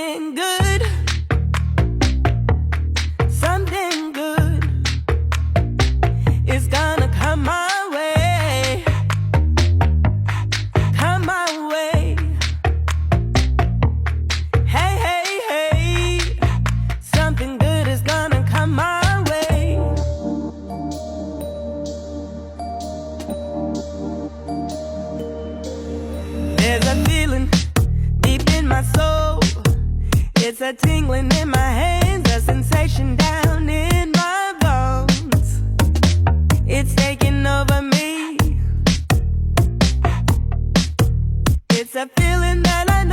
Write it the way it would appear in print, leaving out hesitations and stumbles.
something good, something good is gonna come my way, come my way. Hey, hey, hey, something good is gonna come my way. There's a feeling deep in my soul. It's a tingling in my hands, a sensation down in my bones. It's taking over me. It's a feeling that I